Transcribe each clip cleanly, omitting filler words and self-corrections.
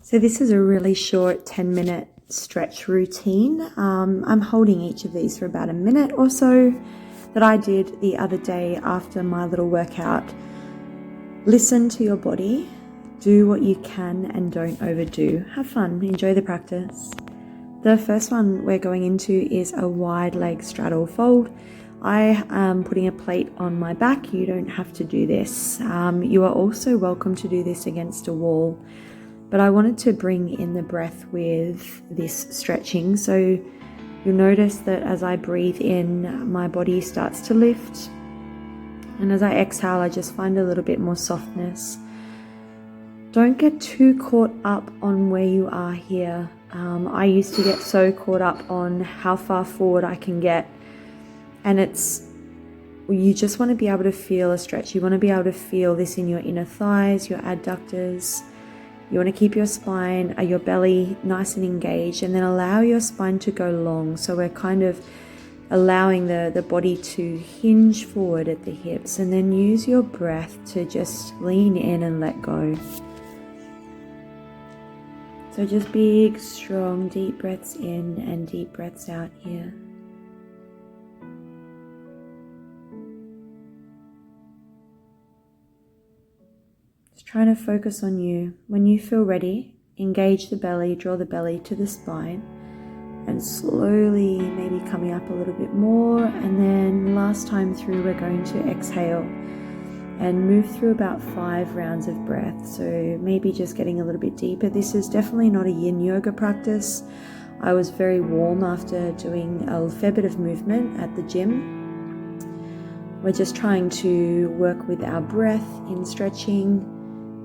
So this is a really short 10-minute stretch routine. I'm holding each of these for about a minute or so that I did the other day after my little workout. Listen to your body, do what you can and don't overdo. Have fun, enjoy the practice. The first one we're going into is a wide leg straddle fold. I am putting a plate on my back. You don't have to do this. You are also welcome to do this against a wall. But I wanted to bring in the breath with this stretching. So you'll notice that as I breathe in, my body starts to lift. And as I exhale, I just find a little bit more softness. Don't get too caught up on where you are here. I used to get so caught up on how far forward I can get. And you just want to be able to feel a stretch. You want to be able to feel this in your inner thighs, your adductors. You want to keep your spine, your belly nice and engaged, and then allow your spine to go long. So we're kind of allowing the body to hinge forward at the hips, and then use your breath to just lean in and let go. So just big, strong, deep breaths in and deep breaths out here. Trying to focus on you. When you feel ready, engage the belly, draw the belly to the spine, and slowly maybe coming up a little bit more. And then last time through, we're going to exhale and move through about 5 rounds of breath. So maybe just getting a little bit deeper. This is definitely not a yin yoga practice. I was very warm after doing a fair bit of movement at the gym. We're just trying to work with our breath in stretching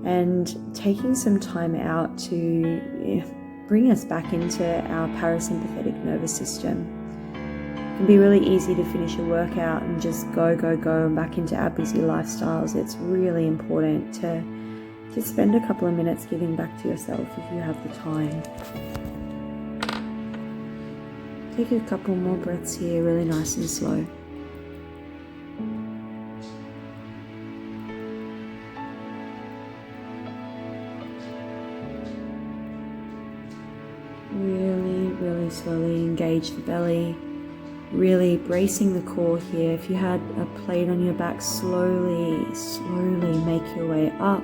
and taking some time out to bring us back into our parasympathetic nervous system. It can be really easy to finish a workout and just go and back into our busy lifestyles. It's really important to spend a couple of minutes giving back to yourself if you have the time. Take a couple more breaths here, really nice and slow. Really slowly engage the belly, really bracing the core here. If you had a plate on your back, slowly make your way up.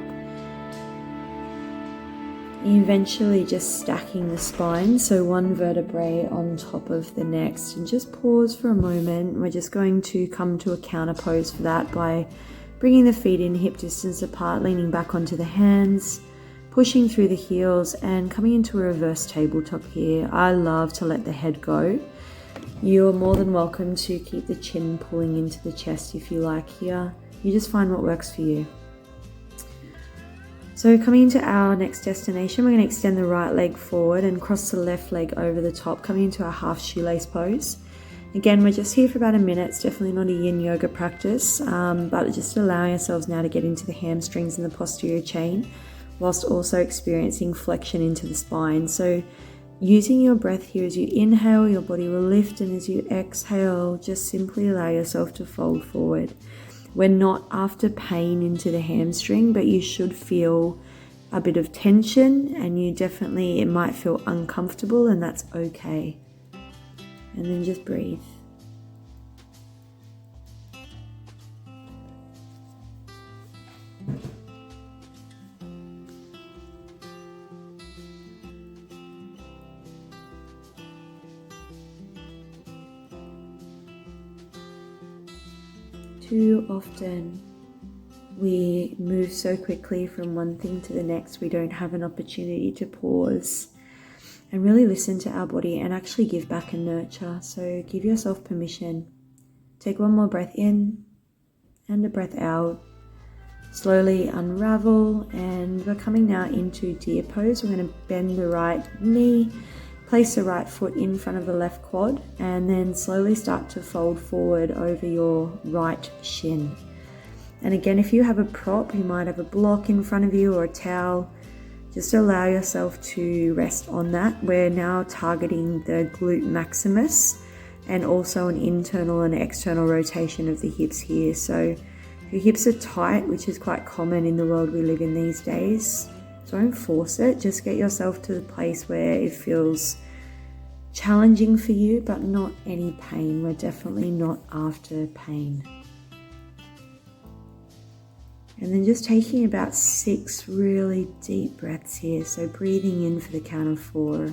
Eventually just stacking the spine, so one vertebrae on top of the next, and just pause for a moment. We're just going to come to a counter pose for that by bringing the feet in hip distance apart, leaning back onto the hands, pushing through the heels and coming into a reverse tabletop here. I love to let the head go. You're more than welcome to keep the chin pulling into the chest if you like here. You just find what works for you. So coming into our next destination, we're going to extend the right leg forward and cross the left leg over the top, coming into our half shoelace pose. Again, we're just here for about a minute. It's definitely not a yin yoga practice, but just allowing ourselves now to get into the hamstrings and the posterior chain, whilst also experiencing flexion into the spine. So using your breath here, as you inhale, your body will lift, and as you exhale, just simply allow yourself to fold forward. We're not after pain into the hamstring, but you should feel a bit of tension, and it might feel uncomfortable, and that's okay. And then just breathe. Too often we move so quickly from one thing to the next, we don't have an opportunity to pause and really listen to our body and actually give back and nurture. So give yourself permission. Take one more breath in and a breath out. Slowly unravel, and we're coming now into deer pose. We're going to bend the right knee, place the right foot in front of the left quad, and then slowly start to fold forward over your right shin. And again, if you have a prop, you might have a block in front of you or a towel, just allow yourself to rest on that. We're now targeting the glute maximus and also an internal and external rotation of the hips here. So if your hips are tight, which is quite common in the world we live in these days, Don't force it, just get yourself to the place where it feels challenging for you, but not any pain. We're definitely not after pain. And then just taking about 6 really deep breaths here. So breathing in for the count of 4.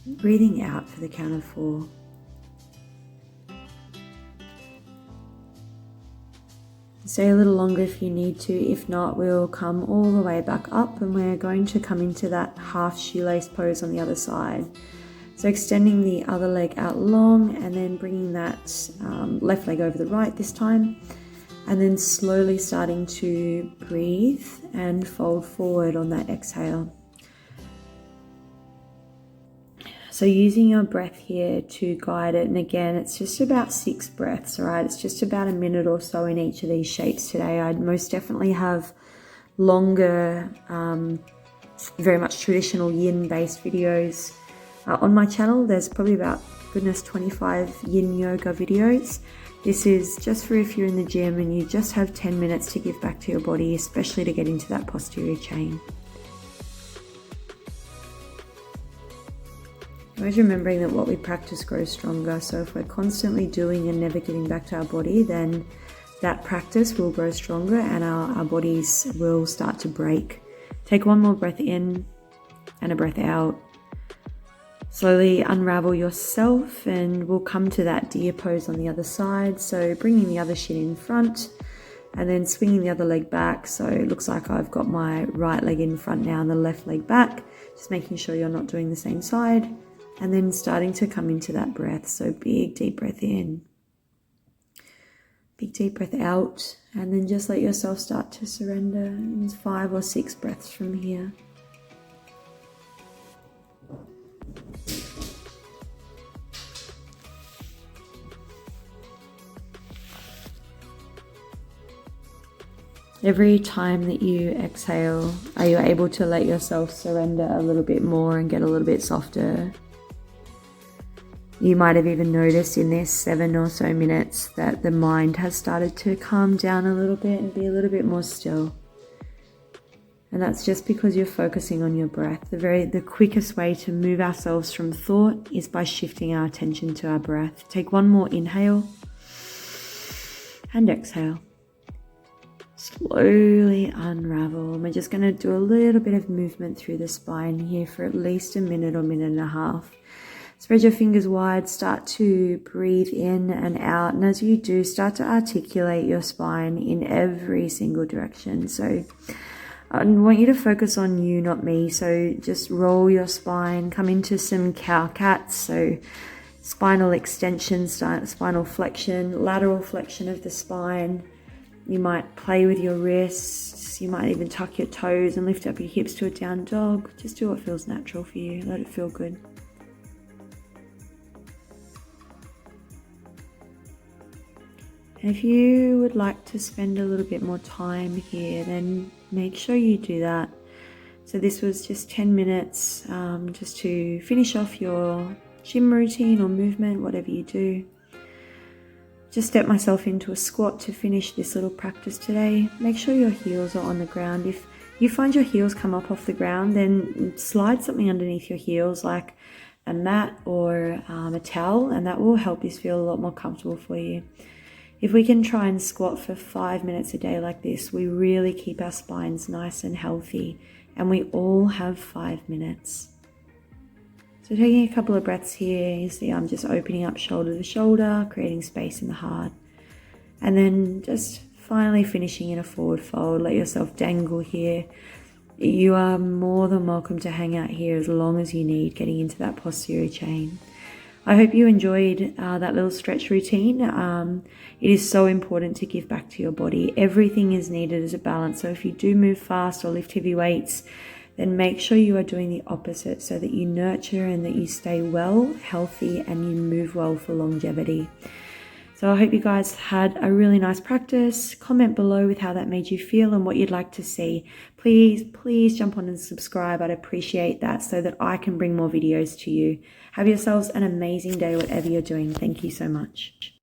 Breathing out for the count of 4. Stay a little longer if you need to. If not, we'll come all the way back up and we're going to come into that half shoelace pose on the other side. So extending the other leg out long and then bringing that left leg over the right this time. And then slowly starting to breathe and fold forward on that exhale. So using your breath here to guide it, and again, it's just about 6 breaths, all right? It's just about a minute or so in each of these shapes today. I'd most definitely have longer, very much traditional yin-based videos on my channel. There's probably about, goodness, 25 yin yoga videos. This is just for if you're in the gym and you just have 10 minutes to give back to your body, especially to get into that posterior chain. Always remembering that what we practice grows stronger. So if we're constantly doing and never getting back to our body, then that practice will grow stronger and our bodies will start to break. Take one more breath in and a breath out. Slowly unravel yourself and we'll come to that deer pose on the other side. So bringing the other shin in front and then swinging the other leg back. So it looks like I've got my right leg in front now and the left leg back. Just making sure you're not doing the same side. And then starting to come into that breath. So big deep breath in. Big deep breath out. And then just let yourself start to surrender. It's 5 or 6 breaths from here. Every time that you exhale, are you able to let yourself surrender a little bit more and get a little bit softer? You might have even noticed in this 7 or so minutes that the mind has started to calm down a little bit and be a little bit more still. And that's just because you're focusing on your breath. The quickest way to move ourselves from thought is by shifting our attention to our breath. Take one more inhale and exhale. Slowly unravel. And we're just going to do a little bit of movement through the spine here for at least a minute or minute and a half. Spread your fingers wide, start to breathe in and out. And as you do, start to articulate your spine in every single direction. So I want you to focus on you, not me. So just roll your spine, come into some cow cats. So spinal extension, spinal flexion, lateral flexion of the spine. You might play with your wrists. You might even tuck your toes and lift up your hips to a down dog. Just do what feels natural for you. Let it feel good. And if you would like to spend a little bit more time here, then make sure you do that. So this was just 10 minutes just to finish off your gym routine or movement, whatever you do. Just step myself into a squat to finish this little practice today. Make sure your heels are on the ground. If you find your heels come up off the ground, then slide something underneath your heels like a mat or a towel, and that will help this feel a lot more comfortable for you. If we can try and squat for 5 minutes a day like this, we really keep our spines nice and healthy, and we all have 5 minutes. So taking a couple of breaths here, you see I'm just opening up shoulder to shoulder, creating space in the heart. And then just finally finishing in a forward fold. Let yourself dangle here. You are more than welcome to hang out here as long as you need, getting into that posterior chain. I hope you enjoyed that little stretch routine. It is so important to give back to your body. Everything is needed as a balance. So if you do move fast or lift heavy weights, then make sure you are doing the opposite so that you nurture and that you stay well, healthy, and you move well for longevity. So I hope you guys had a really nice practice. Comment below with how that made you feel and what you'd like to see. Please jump on and subscribe. I'd appreciate that so that I can bring more videos to you. Have yourselves an amazing day, whatever you're doing. Thank you so much.